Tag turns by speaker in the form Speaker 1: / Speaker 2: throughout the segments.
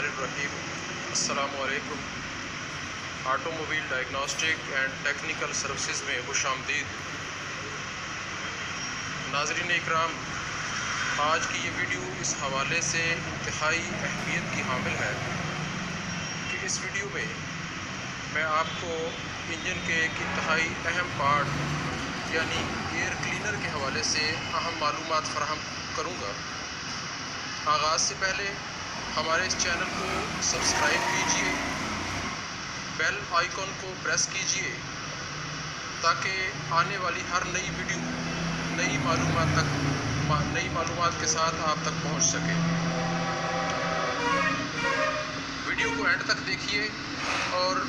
Speaker 1: बिस्मिल्लाहिर्रहमानिर्रहीम। अस्सलामुअलैकुम। Automobile diagnostic and technical services में खुशामदीद। नाज़रीन इकराम, आज की ये वीडियो इस हवाले से इंतहाई अहमियत की हामिल है कि इस वीडियो में मैं आपको इंजन के एक इंतहाई अहम पार्ट यानी एयर क्लीनर के हवाले से अहम मालूमात फराहम करूँगा। आगाज़ से पहले हमारे इस चैनल को सब्सक्राइब कीजिए, बेल आइकॉन को प्रेस कीजिए ताकि आने वाली हर नई वीडियो नई मालूमात के साथ आप तक पहुंच सके। वीडियो को एंड तक देखिए और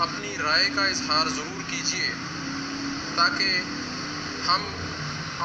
Speaker 1: अपनी राय का इजहार ज़रूर कीजिए ताकि हम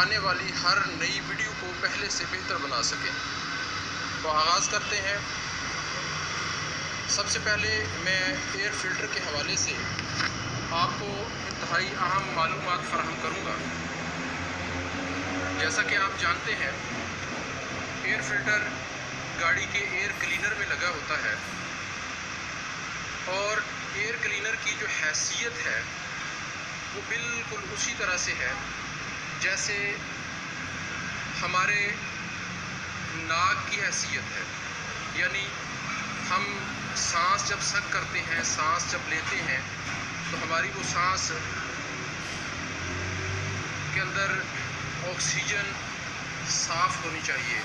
Speaker 1: आने वाली हर नई वीडियो को पहले से बेहतर बना सकें। तो आगाज़ करते हैं। सबसे पहले मैं एयर फ़िल्टर के हवाले से आपको इंतहाई अहम मालूमात फ़राहम करूँगा। जैसा कि आप जानते हैं, एयर फ़िल्टर गाड़ी के एयर क्लीनर में लगा होता है और एयर क्लीनर की जो हैसियत है वो बिल्कुल उसी तरह से है जैसे हमारे नाक की हैसियत है। यानी हम सांस जब सक करते हैं, सांस जब लेते हैं तो हमारी वो सांस के अंदर ऑक्सीजन साफ़ होनी चाहिए,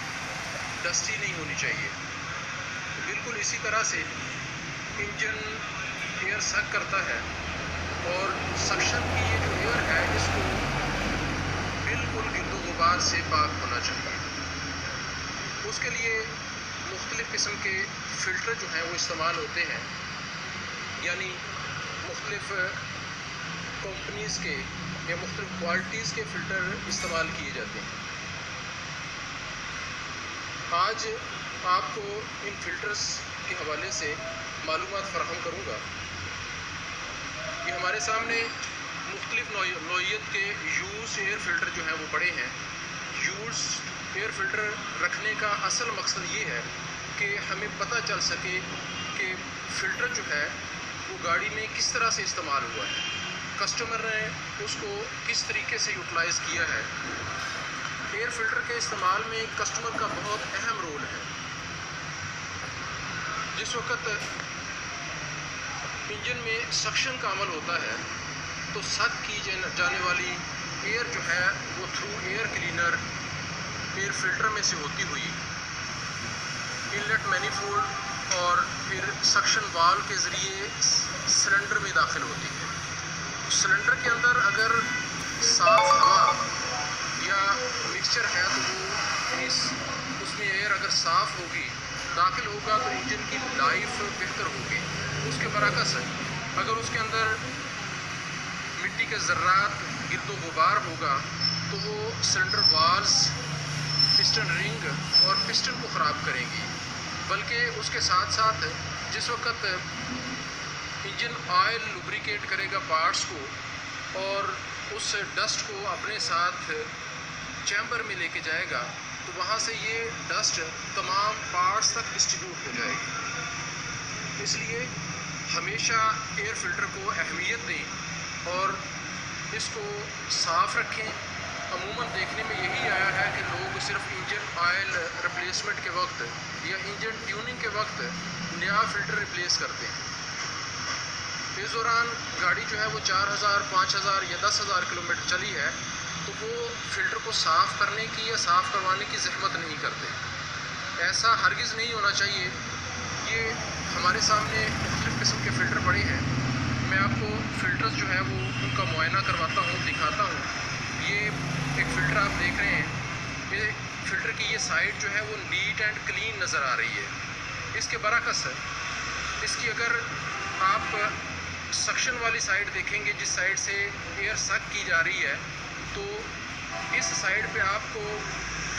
Speaker 1: डस्टी नहीं होनी चाहिए। तो बिल्कुल इसी तरह से इंजन एयर सक करता है और सक्शन की ये जो एयर है इसको बिल्कुल गिरदो गुबार से पाक होना चाहिए। उसके लिए मुख्तलिफ़ किस्म के फ़िल्टर जो हैं वो इस्तेमाल होते हैं, यानी मुख्तलिफ़ कंपनीज़ के या मुख्तलिफ़ क्वालिटीज़ के फ़िल्टर इस्तेमाल किए जाते हैं। आज आपको इन फ़िल्टर्स के हवाले से मालूमात फ़राहम करूँगा कि हमारे सामने मुख्तलिफ़ नौइयत के यूज़ एयर फ़िल्टर जो हैं वो पड़े हैं। यूज़ एयर फ़िल्टर रखने का असल मकसद ये है कि हमें पता चल सके कि फ़िल्टर जो है वो गाड़ी में किस तरह से इस्तेमाल हुआ है, कस्टमर ने उसको किस तरीके से यूटिलाइज़ किया है। एयर फ़िल्टर के इस्तेमाल में कस्टमर का बहुत अहम रोल है। जिस वक्त इंजन में सक्शन का अमल होता है तो सक की जाने वाली एयर जो है वो through air cleaner air filter में से होती हुई इनलेट मैनिफोल्ड और फिर सक्शन वाल्व के ज़रिए सिलेंडर में दाखिल होती है। तो सिलेंडर के अंदर अगर साफ़ हवा या मिक्सचर है तो वो उसमें एयर अगर साफ़ होगी, दाखिल होगा तो इंजन की लाइफ बेहतर होगी। उसके बरअक्स अगर उसके अंदर मिट्टी के ज़र्रात गिरदो गुबार होगा तो वो सिलेंडर वाल्व्स, पिस्टन रिंग और पिस्टन को ख़राब करेंगी। बल्कि उसके साथ साथ जिस वक्त इंजन ऑयल लुब्रिकेट करेगा पार्ट्स को और उस डस्ट को अपने साथ चैम्बर में लेके जाएगा तो वहाँ से ये डस्ट तमाम पार्ट्स तक डिस्ट्रीब्यूट हो जाएगी। इसलिए हमेशा एयर फ़िल्टर को अहमियत दें और इसको साफ़ रखें। अमूमन देखने में यही आया है कि लोग सिर्फ इंजन ऑयल रिप्लेसमेंट के वक्त या इंजन ट्यूनिंग के वक्त नया फ़िल्टर रिप्लेस करते हैं। इस दौरान गाड़ी जो है वो 4000, 5000 या 10,000 किलोमीटर चली है तो वो फ़िल्टर को साफ़ करने की या साफ़ करवाने की ज़हमत नहीं करते। ऐसा हरगिज़ नहीं होना चाहिए। ये हमारे सामने मुख्तलिफ़ किस्म के फ़िल्टर पड़े हैं। मैं आपको फ़िल्टर्स जो है वो उनका मुआयना करवाता हूँ, दिखाता हूँ। ये एक फ़िल्टर आप देख रहे हैं, ये फ़िल्टर की ये साइड जो है वो नीट एंड क्लीन नज़र आ रही है। इसके बरअक्स इसकी अगर आप सक्शन वाली साइड देखेंगे, जिस साइड से एयर सक की जा रही है, तो इस साइड पे आपको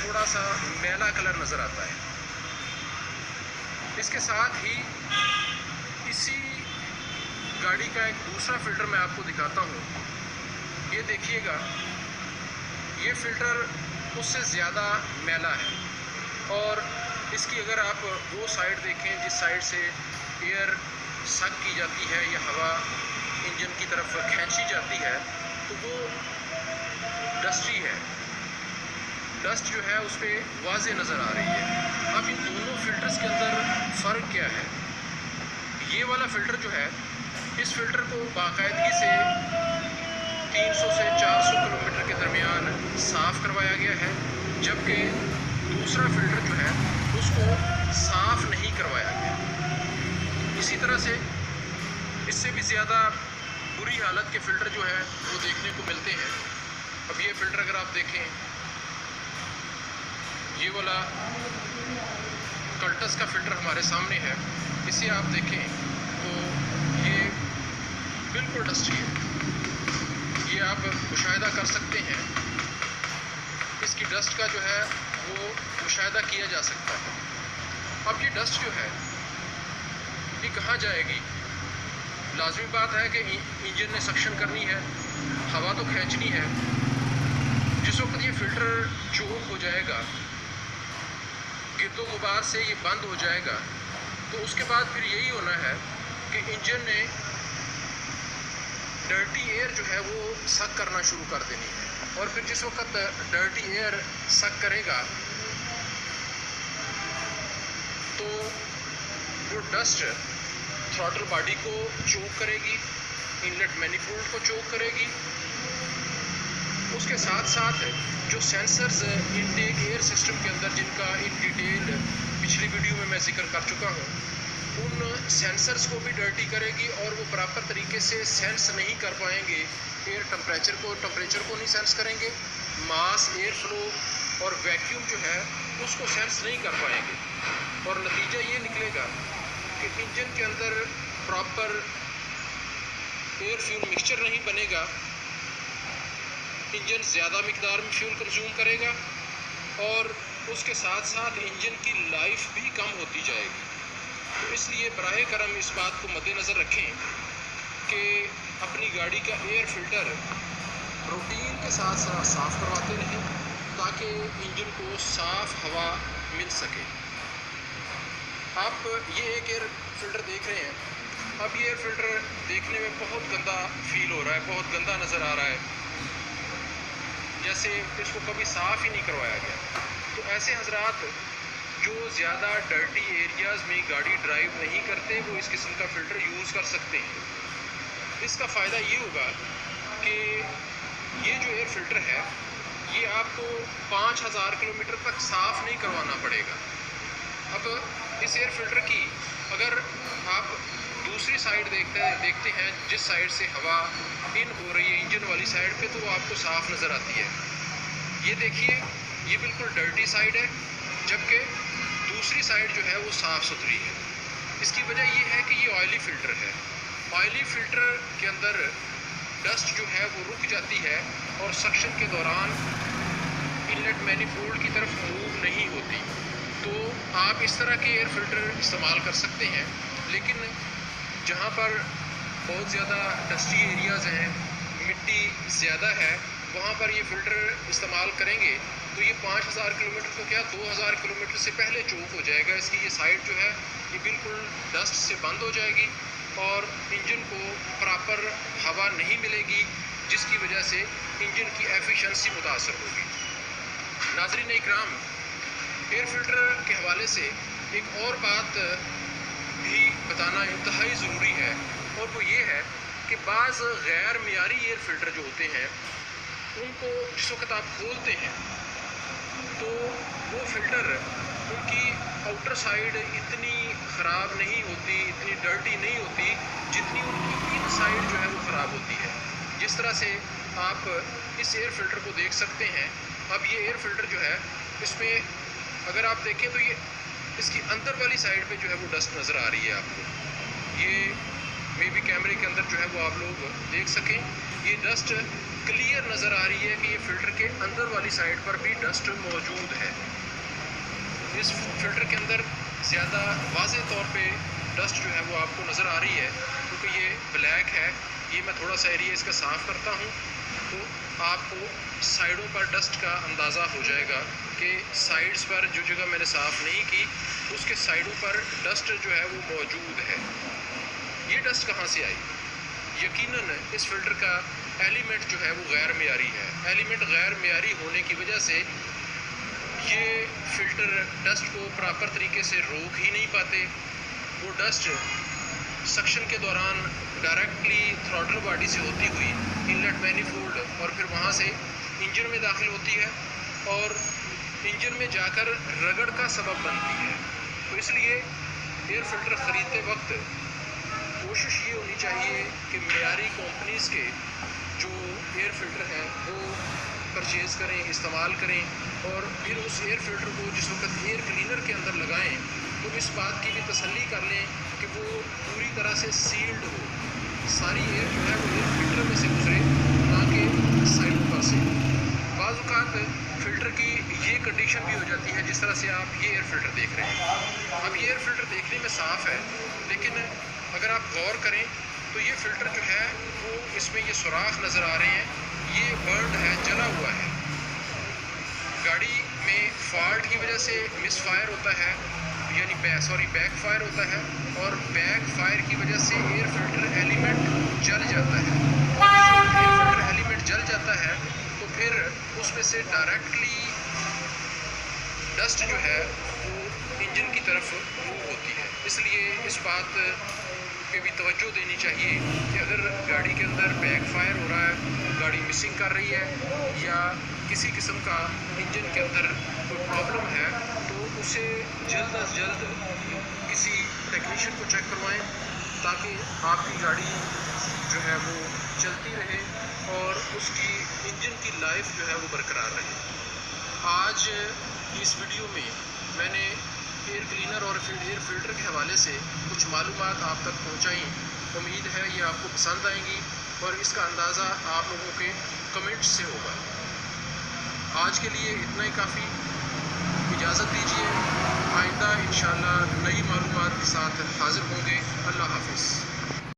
Speaker 1: थोड़ा सा मैला कलर नज़र आता है। इसके साथ ही इसी गाड़ी का एक दूसरा फ़िल्टर मैं आपको दिखाता हूँ। ये देखिएगा, ये फ़िल्टर उससे ज़्यादा मैला है और इसकी अगर आप वो साइड देखें जिस साइड से एयर सक की जाती है या हवा इंजन की तरफ खींची जाती है, तो वो डस्टी है, डस्ट जो है उस पर वाज़े नज़र आ रही है। अब इन दोनों फ़िल्टर्स के अंदर फ़र्क क्या है? ये वाला फ़िल्टर जो है, इस फ़िल्टर को बाकायदगी से 300 से 400 किलोमीटर के दरमियान साफ़ करवाया गया है, जबकि दूसरा फ़िल्टर जो है उसको साफ़ नहीं करवाया गया। इसी तरह से इससे भी ज़्यादा बुरी हालत के फ़िल्टर जो है वो देखने को मिलते हैं। अब ये फ़िल्टर अगर आप देखें, ये वाला कल्टस का फ़िल्टर हमारे सामने है, इसे आप देखें तो ये बिल्कुल डस्टी है, ये आप मुशाहिदा कर सकते हैं। इसकी डस्ट का जो है वो मुशाहिदा किया जा सकता है। अब ये डस्ट जो है ये कहाँ जाएगी? लाजमी बात है कि इंजन ने सक्शन करनी है, हवा तो खींचनी है। जिस वक्त ये फ़िल्टर चोक हो जाएगा, गिरदो गुबार से ये बंद हो जाएगा, तो उसके बाद फिर यही होना है कि इंजन ने डर्टी एयर जो है वो सक करना शुरू कर देनी है। और फिर जिस वक्त डर्टी एयर सक करेगा तो वो डस्ट थ्रॉटल बॉडी को चोक करेगी, इनलेट मैनिफोल्ड को चोक करेगी। उसके साथ साथ जो सेंसर्स इनटेक एयर सिस्टम के अंदर, जिनका इन डिटेल पिछली वीडियो में मैं जिक्र कर चुका हूँ, उन सेंसर्स को भी डर्टी करेगी और वो प्रॉपर तरीके से सेंस नहीं कर पाएंगे एयर टेम्परेचर को नहीं सेंस करेंगे, मास, एयर फ्लो और वैक्यूम जो है उसको सेंस नहीं कर पाएंगे। और नतीजा ये निकलेगा कि इंजन के अंदर प्रॉपर एयर फ्यूल मिक्सचर नहीं बनेगा, इंजन ज़्यादा मिकदार में फ्यूल कंज्यूम करेगा और उसके साथ साथ इंजन की लाइफ भी कम होती जाएगी। तो इसलिए बराए करम इस बात को मद्देनज़र रखें कि अपनी गाड़ी का एयर फ़िल्टर रूटीन के साथ साफ़ करवाते रहें ताकि इंजन को साफ़ हवा मिल सके। आप ये एक एयर फ़िल्टर देख रहे हैं। अब ये एयर फ़िल्टर देखने में बहुत गंदा फील हो रहा है, बहुत गंदा नज़र आ रहा है, जैसे इसको कभी साफ़ ही नहीं करवाया गया। तो ऐसे हज़रात जो ज़्यादा डर्टी एरियाज़ में गाड़ी ड्राइव नहीं करते, वो इस किस्म का फ़िल्टर यूज़ कर सकते हैं। इसका फ़ायदा ये होगा कि ये जो एयर फ़िल्टर है ये आपको 5000 किलोमीटर तक साफ़ नहीं करवाना पड़ेगा। अब इस एयर फ़िल्टर की अगर आप दूसरी साइड देखते हैं जिस साइड से हवा इन हो रही है इंजन वाली साइड पे, तो वो आपको साफ़ नज़र आती है। ये देखिए, ये बिल्कुल डर्टी साइड है, जबकि दूसरी साइड जो है वो साफ़ सुथरी है। इसकी वजह ये है कि ये ऑयली फ़िल्टर है। ऑयली फ़िल्टर के अंदर डस्ट जो है वो रुक जाती है और सक्शन के दौरान इनलेट मैनिफोल्ड की तरफ मूव नहीं होती। तो आप इस तरह के एयर फ़िल्टर इस्तेमाल कर सकते हैं, लेकिन जहाँ पर बहुत ज़्यादा डस्टी एरियाज़ हैं, मिट्टी ज़्यादा है, वहाँ पर ये फ़िल्टर इस्तेमाल करेंगे तो ये 5000 किलोमीटर तो क्या 2000 किलोमीटर से पहले चोक हो जाएगा। इसकी ये साइड जो है ये बिल्कुल डस्ट से बंद हो जाएगी और इंजन को प्रॉपर हवा नहीं मिलेगी, जिसकी वजह से इंजन की एफिशिएंसी मुतासर होगी। नाज़रीन इकराम, एयर फ़िल्टर के हवाले से एक और बात भी बताना इंतहाई ज़रूरी है, और वो ये है कि बाज़ गैर मियारी एयर फ़िल्टर जो होते हैं उनको जिस वक्त आप खोलते हैं तो वो फ़िल्टर, उनकी आउटर साइड इतनी ख़राब नहीं होती, इतनी डर्टी नहीं होती जितनी उनकी इन साइड जो है वो ख़राब होती है। जिस तरह से आप इस एयर फ़िल्टर को देख सकते हैं। अब ये एयर फ़िल्टर जो है इसमें अगर आप देखें तो ये इसकी अंदर वाली साइड पे जो है वो डस्ट नज़र आ रही है आपको। ये मे बी कैमरे के अंदर जो है वो आप लोग देख सकें, ये डस्ट क्लियर नज़र आ रही है कि ये फ़िल्टर के अंदर वाली साइड पर भी डस्ट मौजूद है। इस फ़िल्टर के अंदर ज़्यादा वाज़े तौर पे डस्ट जो है वो आपको नज़र आ रही है, क्योंकि ये ब्लैक है। ये मैं थोड़ा सा एरिया इसका साफ़ करता हूँ तो आपको साइडों पर डस्ट का अंदाज़ा हो जाएगा कि साइड्स पर जो जगह मैंने साफ़ नहीं की उसके साइडों पर डस्ट जो है वो मौजूद है। ये डस्ट कहाँ से आई? यकीनन इस फ़िल्टर का एलिमेंट जो है वो गैर मेयारी है। एलिमेंट गैर मेयारी होने की वजह से ये फ़िल्टर डस्ट को प्रॉपर तरीके से रोक ही नहीं पाते। वो डस्ट सक्शन के दौरान डायरेक्टली थ्रॉटल बॉडी से होती हुई इनलेट मैनिफोल्ड और फिर वहाँ से इंजन में दाखिल होती है और इंजन में जाकर रगड़ का सबब बनती है। तो इसलिए एयर फ़िल्टर ख़रीदते वक्त कोशिश ये होनी चाहिए कि मेयारी कंपनीज़ के जो एयर फ़िल्टर हैं वो परचेज़ करें, इस्तेमाल करें और फिर उस एयर फ़िल्टर को जिस वक्त एयर क्लीनर के अंदर लगाएं तो इस बात की भी तसल्ली कर लें कि वो पूरी तरह से सील्ड हो, सारी एयर जो है वो एयर फ़िल्टर में से गुजरे, ना कि साइडों पर से। बाज़ औक़ात फ़िल्टर की ये कंडीशन भी हो जाती है जिस तरह से आप ये एयर फ़िल्टर देख रहे हैं। अब ये एयर फ़िल्टर देखने में साफ़ है, लेकिन अगर आप गौर करें तो ये फ़िल्टर जो है वो इसमें ये सुराख नज़र आ रहे हैं, ये बर्न्ड है, जला हुआ है। गाड़ी में फॉल्ट की वजह से मिसफायर होता है, यानी बैक फायर होता है और बैक फायर की वजह से एयर फ़िल्टर एलिमेंट जल जाता है। और एयर फ़िल्टर एलिमेंट जल जाता है तो फिर उसमें से डायरेक्टली डस्ट जो है वो इंजन की तरफ मूव होती है। इसलिए इस बात पे भी तवज्जो देनी चाहिए कि अगर गाड़ी के अंदर बैक फायर हो रहा है, गाड़ी मिसिंग कर रही है या किसी किस्म का इंजन के अंदर कोई प्रॉब्लम है तो उसे जल्द अज जल्द किसी टेक्नीशियन को चेक करवाएं ताकि आपकी गाड़ी जो है वो चलती रहे और उसकी इंजन की लाइफ जो है वो बरकरार रहे। आज इस वीडियो में मैंने एयर क्लीनर और एयर फ़िल्टर के हवाले से कुछ मालूमात आप तक पहुंचाई। उम्मीद है ये आपको पसंद आएंगी और इसका अंदाज़ा आप लोगों के कमेंट्स से होगा। आज के लिए इतना ही काफ़ी, इजाज़त दीजिए। आइंदा इंशाअल्लाह नई मालूमात के साथ हाज़िर होंगे। अल्लाह हाफ़िज़।